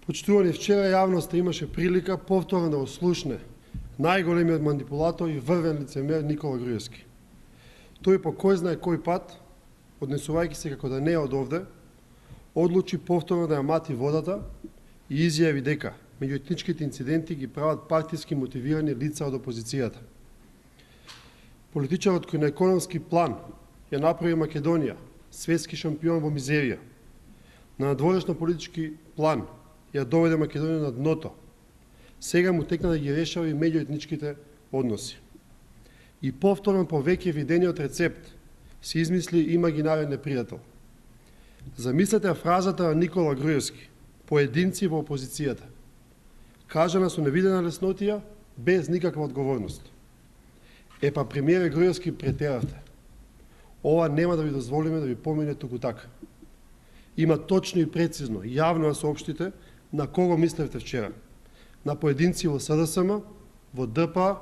Почитувани, вчера јавноста имаше прилика повторно да ослушне најголемиот манипулатор и врвен лицемер Никола Груевски. Тој по кој знае кој пат, однесувајќи се како да не е од овде, одлучи повторно да ја мати водата и изјави дека меѓуетничките инциденти ги прават партиски мотивирани лица од опозицијата. Политичарот кој на економски план ја направи Македонија светски шампион во мизерија, на надворешно политички план ја доведе Македонија на дното, сега му текна да ги решава и меѓуетничките односи. И повторно по веќе видениот рецепт се измисли имагинарен непријател. Замислете фразата на Никола Груевски, поединци во опозицијата, кажана со невидена леснотија, без никаква одговорност. Епа, премиере Груевски, претеравте. Ова нема да ви дозволиме да ви помине туку така. Има точно и прецизно, јавно да соопштите на кого мислевте вчера. На поединци во СДСМ, во ДП,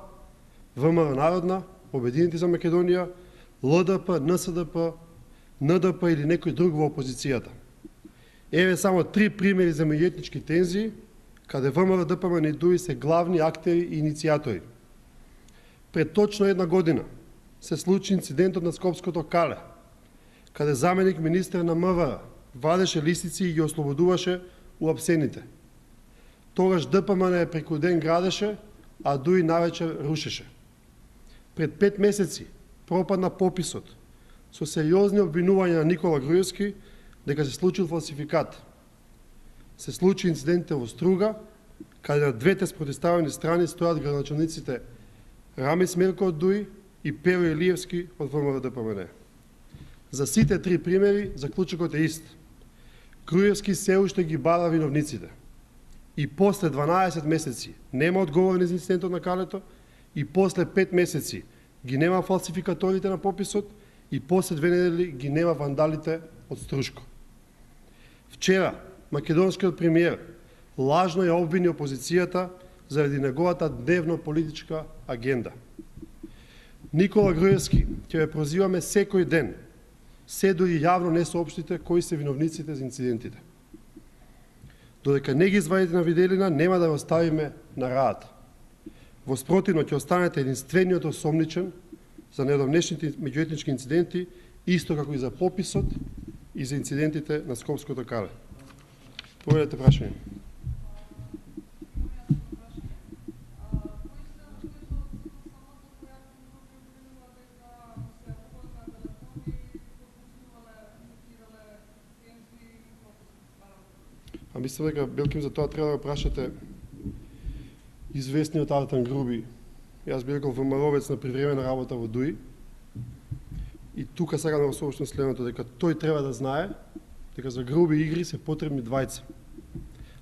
ВМРО Народна, Обединети за Македонија, ЛДП, НСДП, НДП или некој друг во опозицијата. Еве само 3 примери за меѓуетнички тензии, каде ВМРО, ДПМН и ДУИ се главни актери и иницијатори. Пред точно една година се случи инцидентот на Скопското кале, каде заменик министер на МВР вадеше листици и ги ослободуваше уапсените. Тогаш ДПМН преку ден градеше, а ДУИ навечер рушеше. Пред 5 месеци пропадна пописот со сериозни обвинувања на Никола Груевски дека се случил фалсификат. Се случи инцидентите во Струга, каде на двете спротивставени страни стојат градоначалниците Рамис Мерко од ДУИ и Перо Илиевски од ВМРО ДПМН. За сите 3 примери заклучокот е ист. Груевски се уште ги бара виновниците. И после 12 месеци нема одговорни за инцидентот на калето, и после 5 месеци ги нема фалсификаторите на пописот, и после 2 недели ги нема вандалите од Струшко. Вчера македонскиот премиер лажно ја обвини опозицијата заради неговата дневно-политичка агенда. Никола Груевски ќе ве прозиваме секој ден, се дури јавно не соопштите кои се виновниците за инцидентите. Додека не ги извадите на виделина, нема да го оставиме на раат. Во спротивно ќе останете единствениот осомничен за недавнешните меѓуетнички инциденти, исто како и за пописот и за инцидентите на Скопското кале. Поведете прашање. А мислам дека, Белким, за тоа треба да прашате известниот Артан Груби. Јас би рекол ВМРО-вец на привремена работа во ДУИ. И тука сакам да го сообщам следното, дека тој треба да знае дека за груби игри се потребни двајца.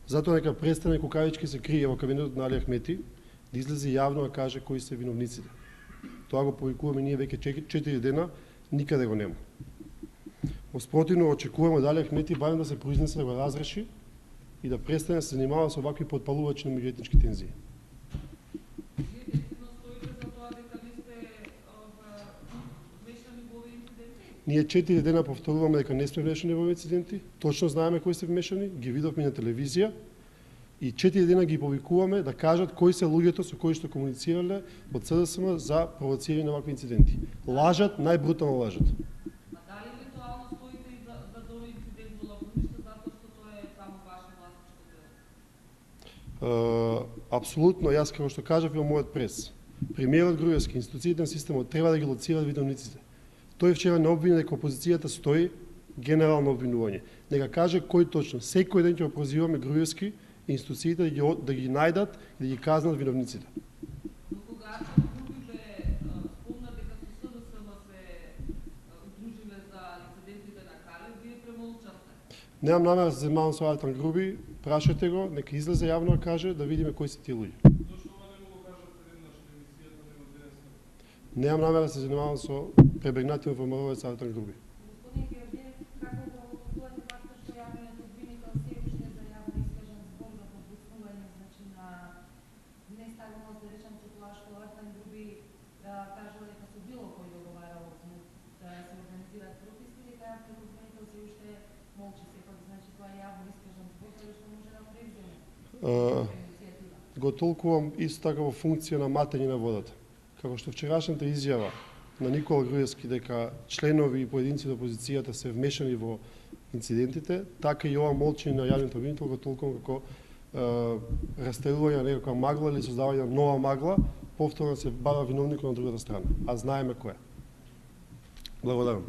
Затоа нека престане кукавички се крие во кабинетот на Али Ахмети, да излезе јавно да каже кои се виновниците. Тоа го повикуваме ние веќе 4 дена, никаде го нема. Во спротивно очекуваме да Али Ахмети барем да се произнесе да го разреши и да престане да се занимава со овакви потпалувачи на меѓуетнички тензии. Ние 4 дена повторуваме дека не сме вмешани во инциденти, точно знаеме кои се вмешани, ги видовме на телевизија и 4 дена ги повикуваме да кажат кои се луѓето со кои што комуницирале од СДСМ за провоцирање на вакви инциденти. Лажат, најбрутално лажат. А дали ритуално стоите и за овој инцидент во Лабуниште затоа што тоа е само ваше власничко дело? Апсолутно, јас како што кажав и во мојот прес. Премиерот Груевски, институциите на системот треба да ги лоцираат виновниците. Тој вчера не обвини дека опозицијата стои генерално обвинување. Нека каже кој точно. Секој ден ќе го прозиваме Груевски и институциите да ги најдат и да ги казнат виновниците. Но кога групите спомна дека со СДСМ се удружиле за инцидентите на Кале, вие премолчавте. Немам намера да се занимавам со Артан Груби, прашајте го, нека излезе јавно да каже, да видиме кои се тие луѓе. Немам намера да се занимавам со пребегнатиот ВМРО-вец Артан Груби. Господин Георгиев, како го обоснувате фактот што јавниот обвинител се уште за јавно искажан збор за подбуснување, значи на неставилност, да речем, со тоа што Артан Груби кажува дека со било кој договарал да се организираат протести, дека јавниот обвинител се уште молчи сепак, значи тоа е јавно искажан збор, кој што може да превземе го толкувам исто така во функција на матење на водата. Како што вчерашната изјава на Никола Груевски дека членови и поединци од опозицијата се вмешани во инцидентите, така и ова молчење на јавниот обвинител го толкувам како растерување на некаква магла или создавање на нова магла, повторно се бава виновникот на другата страна, а знаеме кој е. Благодарам.